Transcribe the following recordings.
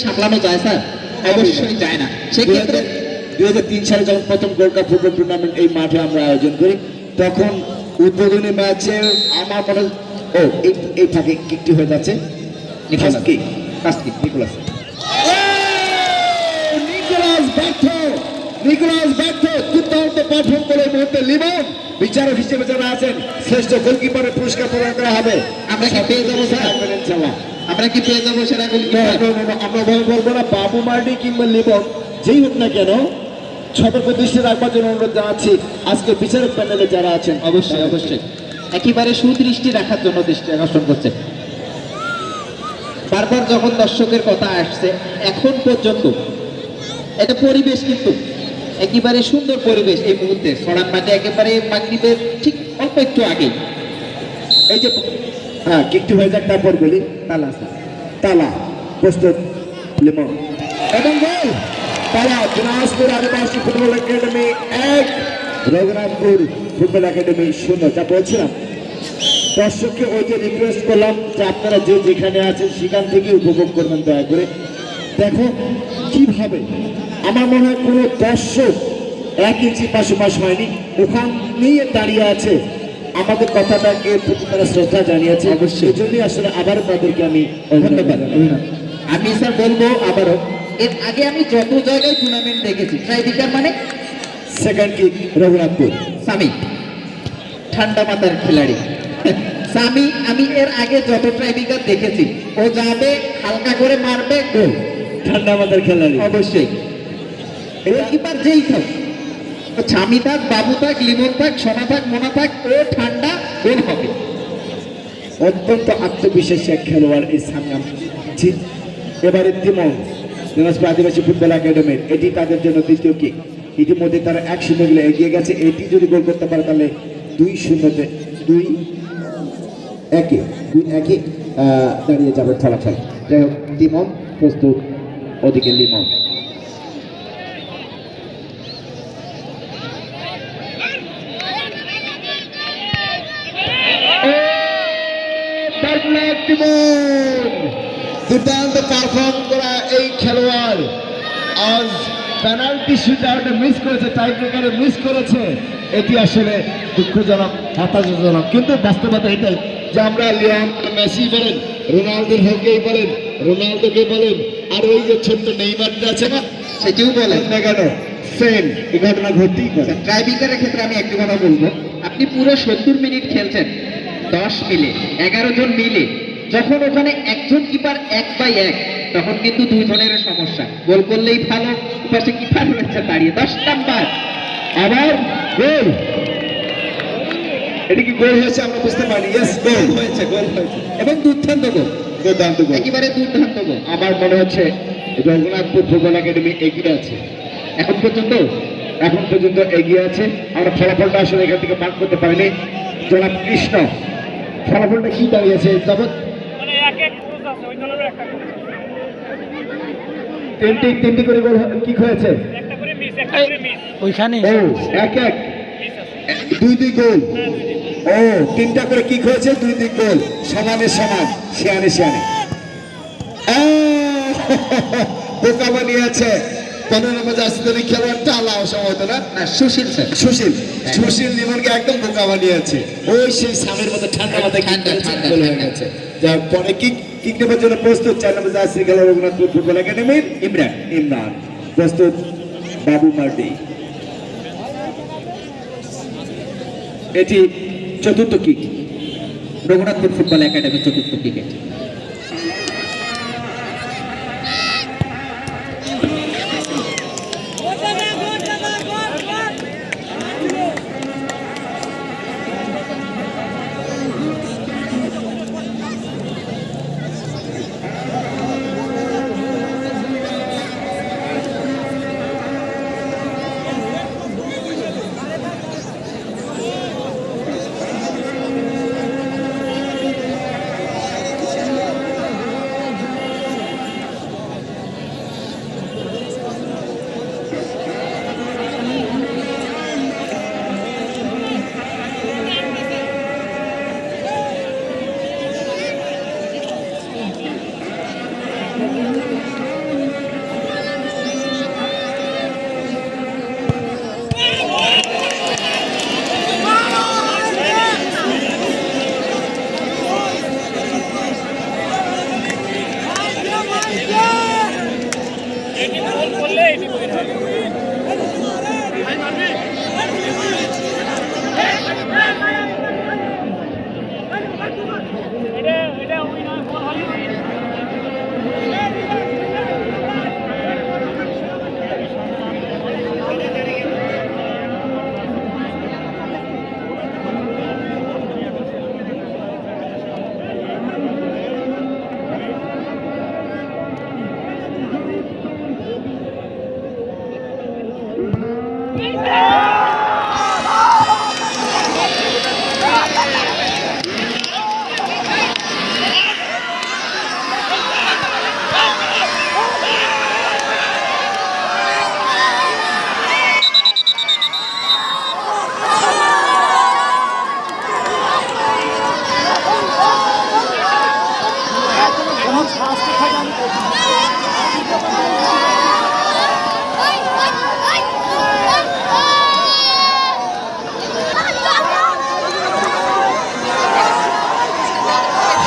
সামলানো যায় স্যার? অবশ্যই যায় না। সেক্ষেত্রে 2003 সালে যখন প্রথম গোল্ড কাপ ফুটবল টুর্নামেন্ট এই মাঠে আমরা আয়োজন করি, তখন উদ্বোধনী ম্যাচে আমার মনে ও এই ফাঁকে কিকটি হয়ে যাচ্ছে নিকোলাস ব্যর্থ দুর্দান্ত পারফর্ম করে মুহূর্তে লিমন বিচারক হিসেবে যারা আছেন শ্রেষ্ঠ গোলকিপারের পুরস্কার প্রদান করা হবে। আমরা কি পেয়ে যাবো স্যার? আমরা কি পেয়ে যাবো সেটা আমরা বলবো না বাবু মার্ডি কিংবা লিমন যেই হোক না কেন সতর্ক দৃষ্টি রাখবার জন্য অনুরোধ জানাচ্ছি আজকে বিচারক প্যানেলে যারা আছেন। অবশ্যই একেবারে সুদৃষ্টি রাখার জন্য দৃষ্টি আকর্ষণ করছে। বারবার যখন দর্শকের কথা আসছে এখন পর্যন্ত এটা পরিবেশ কিন্তু একেবারে সুন্দর পরিবেশ। এই মুহূর্তে সরান মাঠে একেবারে মাগরিবের ঠিক অল্প একটু আগে এই যে হ্যাঁ কিকটি হয়ে যাক, তারপর বলি তালা প্রস্তুত লিমন এবং গোল। তারা দিনাজপুর আদিবাসী football academy 1, Raghunathpur football academy 0। যা বলছিলাম দর্শককে ওই যে রিকোয়েস্ট করলাম যে আপনারা যে যেখানে আছেন সেখান থেকে উপভোগ করবেন দয়া করে। দেখো কিভাবে আমার মনে হয় কোনো দর্শক 1 ইঞ্চি পাশাপাশ হয়নি, ওখান নিয়ে দাঁড়িয়ে আছে। আমাদের কথাটাকে প্রতি তারা শ্রদ্ধা জানিয়েছে, অবশ্যই এই জন্যই আসলে আবারও তাদেরকে আমি ধন্যবাদ। আমি স্যার বলবো আবারও, এর আগে আমি যত জায়গায় টুর্নামেন্ট দেখেছি ট্রাইবিকার মানে সেকেন্ড কিক রঘুনাথপুর সামি ঠান্ডা মাথার খেলাড়ি সামি। আমি এর আগে যত ট্রাইবিকার দেখেছি ও যাবে হালকা করে মারবে গোল, ঠান্ডা মাথার খেলাড়ি অবশ্যই। গোলকিপার যেই থাক, স্বামী থাক, বাবু থাক, লিমন থাক, সোনা থাক, মোনা থাক, ও ঠান্ডা গোল হবে। অত্যন্ত আত্মবিশ্বাসী এক খেলোয়াড় এই সামনে। এবারে তিমন দিনাজপুর আদিবাসী ফুটবল একাডেমির এটি তাদের জন্য দ্বিতীয় কিক। ইতিমধ্যে তারা 1-0 গোলে এগিয়ে গেছে। এটি যদি গোল করতে পারে তাহলে 2-0-তে 2-1 দাঁড়িয়ে যাবে ফলাফল। যাই হোক তিমন প্রস্তুত, ওদিকে লিমন দুর্দান্ত পারফর্ম করা এই খেলোয়াড় আজ পেনাল্টি শুটআউটে মিস করেছে, টাই ব্রেকারে মিস করেছে। এটি আসলে দুঃখজনক, হতাশাজনক, কিন্তু বাস্তবতা এটাই যে আমরা লিওন মেসি বলেন, রোনালদোর হকেই বলেন, রোনালদোকে বলেন, আর ওই যে ছোট্ট নেইমারটা আছে না সেটিও বলেন না কেন সেম এই ঘটনা ঘটতেই পারে। ট্রাইবিকারের ক্ষেত্রে আমি একটি কথা বলবো, আপনি পুরো 70 মিনিট খেলছেন 10 মিলে 11 জন মিলে, যখন ওখানে একজন কিপার 1/1 তখন কিন্তু 2 জনের সমস্যা। গোল করলেই ভালো, পাশে কিপার রয়েছে দাঁড়িয়ে 10 নাম্বার। আবার গোল, এটা কি গোল হয়েছে আমরা বুঝতে পারি। ইয়েস গোল হয়েছে এবং দুর্দান্ত গোল, দুর্দান্ত গোল, একেবারে দুর্দান্ত গোল। আমার মনে হচ্ছে রঘুনাথপুর ফুটবল একাডেমি এগিয়ে আছে এখন পর্যন্ত এগিয়ে আছে। আমরা ফলাফলটা আসলে এখান থেকে পাক করতে পারিনি। জনাব কৃষ্ণ ফলাফলটা কি দাঁড়িয়েছে? যাবত তিনটি করে গোল কিক হয়েছে ওইখানে। ও 1-1 2-2 গোল। ও 3টা করে কিক হয়েছে, 2-2 গোল, সমানে সমান, শিয়ানে বোকা বানিয়েছে 15 নম্বর জার্সি খেলোয়াড় টালাও সম্ভবত না সুশীল লিমনকে একদম বোকা বানিয়েছে। ওই সেই সামের মতো ঠান্ডা মাথায় গোল হয়ে গেছে। যা পরে কিক নেবার জন্য প্রস্তুত 4 নম্বর জার্সি খেলোয়াড় রঘুনাথপুর ফুটবল একাডেমির ইমরান প্রস্তুত, বাবু মার্ডি। এটি চতুর্থ কিক, রঘুনাথপুর ফুটবল একাডেমির চতুর্থ ক্রিকেট।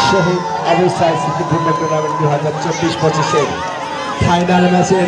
শহীদ আবু সাইদ সিদ্দিকী টুর্নামেন্ট 2024-25 ফাইনাল ম্যাচের